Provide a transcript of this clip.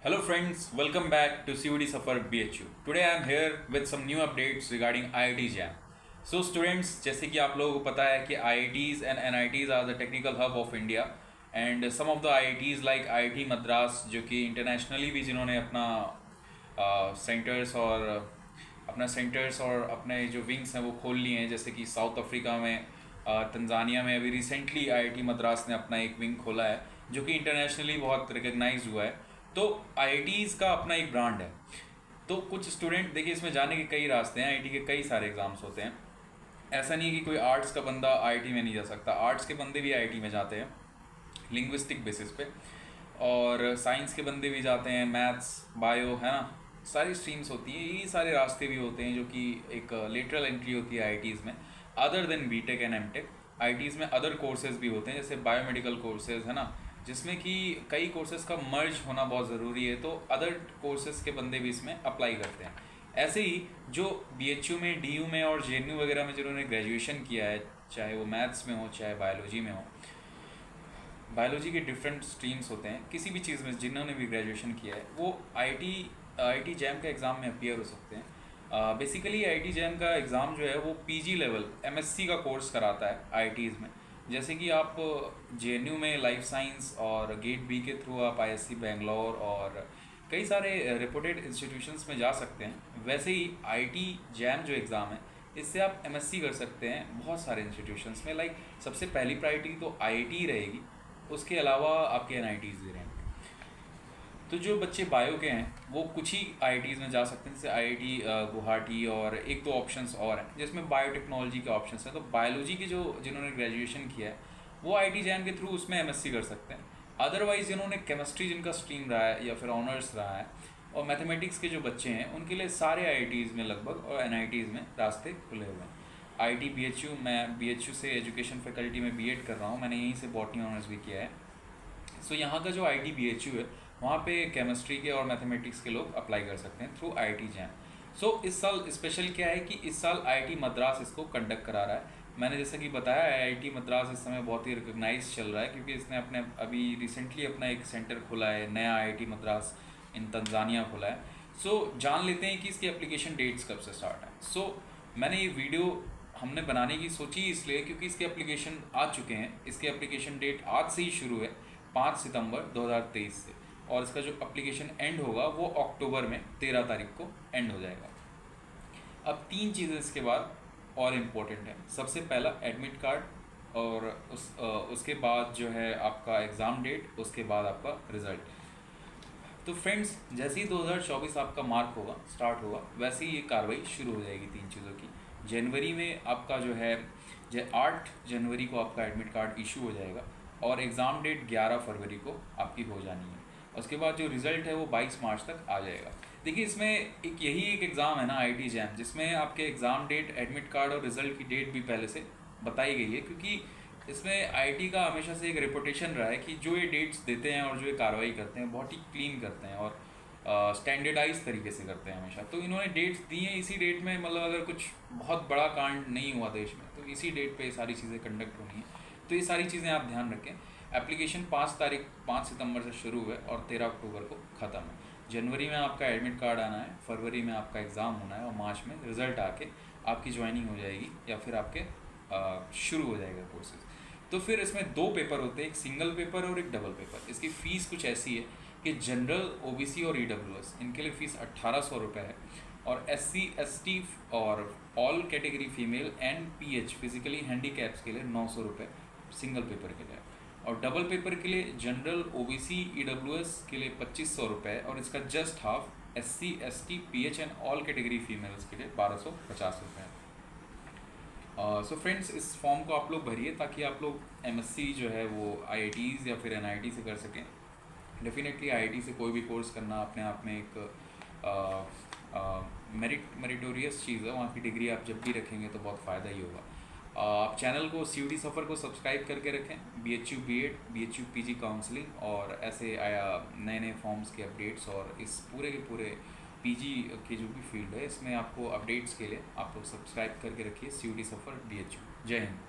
Hello friends, welcome back to COD Suffer BHU. Today I am here with some new updates regarding IIT JAM. So students, जैसे कि आप लोगों को पता है कि IITs and NITs are the technical hub of India and some of the IITs like IIT Madras जो कि internationally भी जिन्होंने अपना सेंटर्स और अपने जो विंग्स हैं वो खोल लिए हैं, जैसे कि साउथ अफ्रीका में, तंजानिया में अभी रिसेंटली आईआईटी मद्रास ने अपना एक विंग खोला है जो कि इंटरनेशनली बहुत रिकग्नाइज हुआ है। तो आईआईटीज़ का अपना एक ब्रांड है। तो कुछ स्टूडेंट देखिए, इसमें जाने के कई रास्ते हैं, आईआईटी के कई सारे एग्ज़ाम्स होते हैं। ऐसा नहीं है कि कोई आर्ट्स का बंदा आईआईटी में नहीं जा सकता, आर्ट्स के बंदे भी आईआईटी में जाते हैं लिंग्विस्टिक बेसिस पे, और साइंस के बंदे भी जाते हैं, मैथ्स बायो है ना, सारी स्ट्रीम्स होती हैं, यही सारे रास्ते भी होते हैं जो कि एक लेटरल एंट्री होती है आईआईटीज़ में। Other than BTech and MTech, IITs में अदर कोर्सेज भी होते हैं जैसे बायोमेडिकल कोर्सेज है ना, जिसमें कि कई कोर्सेज का मर्ज होना बहुत ज़रूरी है, तो अदर कोर्सेज के बंदे भी इसमें अप्लाई करते हैं। ऐसे ही जो बीएचयू में, डीयू में और जेएनयू वगैरह में जिन्होंने ग्रेजुएशन किया है, चाहे वो मैथ्स में हो चाहे बायोलॉजी में हो, बायोलॉजी के डिफरेंट स्ट्रीम्स होते हैं, किसी भी चीज़ में जिन्होंने भी ग्रेजुएशन किया है वो आईआईटी जैम का एग्ज़ाम में अपीयर हो सकते हैं। बेसिकली आईआईटी जैम का एग्ज़ाम जो है वो पीजी लेवल एमएससी का कोर्स कराता है आईआईटीज़ में। जैसे कि आप जेएनयू में लाइफ साइंस और गेट बी के थ्रू आप आईएससी बेंगलोर और कई सारे रेपुटेड इंस्टीट्यूशंस में जा सकते हैं, वैसे ही आईआईटी जैम जो एग्ज़ाम है इससे आप एमएससी कर सकते हैं बहुत सारे इंस्टीट्यूशंस में। लाइक सबसे पहली प्रायोरिटी तो आईआईटी रहेगी, उसके अलावा आपके एनआईटीज़ भी रहेंगे। तो जो बच्चे बायो के हैं वो कुछ ही आईआईटीज़ में जा सकते हैं, जैसे आईआईटी गुवाहाटी, और एक दो ऑप्शंस और हैं जिसमें बायोटेक्नोलॉजी के ऑप्शंस हैं। तो बायोलॉजी के जो जिन्होंने ग्रेजुएशन किया है वो आईआईटी जैम के थ्रू उसमें एमएससी कर सकते हैं। अदरवाइज़ जिन्होंने केमिस्ट्री जिनका स्ट्रीम रहा है या फिर ऑनर्स रहा है, और मैथमेटिक्स के जो बच्चे हैं उनके लिए सारे आईआईटीज़ में लगभग और एनआईटीज़ में रास्ते खुले हुए हैं। आईआईटी बीएचयू, मैं बीएचयू से एजुकेशन फैकल्टी में बीएड कर रहा हूँ, मैंने यहीं से बॉटनी ऑनर्स भी किया है। सो यहाँ का जो आईआईटी बीएचयू है वहाँ पे केमिस्ट्री के और मैथमेटिक्स के लोग अप्लाई कर सकते हैं थ्रू आईआईटी जैम। सो इस साल स्पेशल क्या है कि इस साल आईआईटी मद्रास इसको कंडक्ट करा रहा है। मैंने जैसा कि बताया, आईआईटी मद्रास इस समय बहुत ही रिकग्नाइज चल रहा है क्योंकि इसने अपने अभी रिसेंटली अपना एक सेंटर खोला है, नया आईआईटी मद्रास इन तंजानिया खोला है। सो जान लेते हैं कि इसकी एप्लीकेशन डेट्स कब से स्टार्ट है। सो मैंने ये वीडियो हमने बनाने की सोची इसलिए क्योंकि इसके एप्लीकेशन आ चुके हैं। इसके एप्लीकेशन डेट आज से ही शुरू है, 5 सितंबर 2023 से, और इसका जो एप्लीकेशन एंड होगा वो अक्टूबर में 13 तारीख को एंड हो जाएगा। अब 3 चीज़ें इसके बाद और इम्पोर्टेंट है। सबसे पहला एडमिट कार्ड, और उसके बाद जो है आपका एग्ज़ाम डेट, उसके बाद आपका रिज़ल्ट। तो फ्रेंड्स, जैसे ही 2024 आपका मार्क होगा, स्टार्ट होगा, वैसे ही ये कार्रवाई शुरू हो जाएगी 3 चीज़ों की। जनवरी में आपका जो है 8 जनवरी को आपका एडमिट कार्ड इशू हो जाएगा और एग्ज़ाम डेट 11 फरवरी को आपकी हो जानी है। उसके बाद जो रिज़ल्ट है वो 22 मार्च तक आ जाएगा। देखिए, इसमें यही एक एग्ज़ाम है ना आईआईटी जैम, जिसमें आपके एग्ज़ाम डेट, एडमिट कार्ड और रिज़ल्ट की डेट भी पहले से बताई गई है, क्योंकि इसमें आईआईटी का हमेशा से एक रेपुटेशन रहा है कि जो ये डेट्स देते हैं और जो ये कार्रवाई करते हैं बहुत ही क्लीन करते हैं और स्टैंडर्डाइज तरीके से करते हैं हमेशा। तो इन्होंने डेट्स दी हैं इसी डेट में, मतलब अगर कुछ बहुत बड़ा कांड नहीं हुआ देश में तो इसी डेट पे ये सारी चीज़ें कंडक्ट होनी है। तो ये सारी चीज़ें आप ध्यान रखें। एप्लीकेशन 5 सितंबर से शुरू हुआ है और 13 अक्टूबर को ख़त्म है। जनवरी में आपका एडमिट कार्ड आना है, फरवरी में आपका एग्ज़ाम होना है और मार्च में रिज़ल्ट आके आपकी ज्वाइनिंग हो जाएगी या फिर आपके शुरू हो जाएगा कोर्सेज। तो फिर इसमें 2 पेपर होते हैं, एक सिंगल पेपर और एक डबल पेपर। इसकी फ़ीस कुछ ऐसी है कि जनरल, ओबीसी और ईडब्ल्यूएस इनके लिए फ़ीस 1800 रुपये है, और एससी, एसटी और all category female and pH physically handicaps के लिए 900 रुपये सिंगल पेपर के लिए, और डबल पेपर के लिए जनरल, ओबीसी, ईडब्ल्यूएस के लिए 2500 रुपये, और इसका just half SC, ST, pH and all category females के लिए 1250 रुपये है। सो फ्रेंड्स, इस फॉर्म को आप लोग भरिए ताकि आप लोग एमएससी जो है वो आईआईटीज़ या फिर एनआईटी से कर सकें। डेफिनेटली आईआईटी से कोई भी कोर्स करना अपने आप में एक मेरिटोरियस चीज़ है। वहाँ की डिग्री आप जब भी रखेंगे तो बहुत फ़ायदा ही होगा। आप चैनल को, सीयूडी सफ़र को सब्सक्राइब करके रखें। BHU BEd, BHU PG counselling और ऐसे नए नए फॉर्म्स के अपडेट्स और इस पूरे के पूरे पीजी की जो भी फील्ड है इसमें आपको अपडेट्स के लिए आप लोग सब्सक्राइब करके रखिए सीयूडी सफ़र बीएचयू। जय हिंद।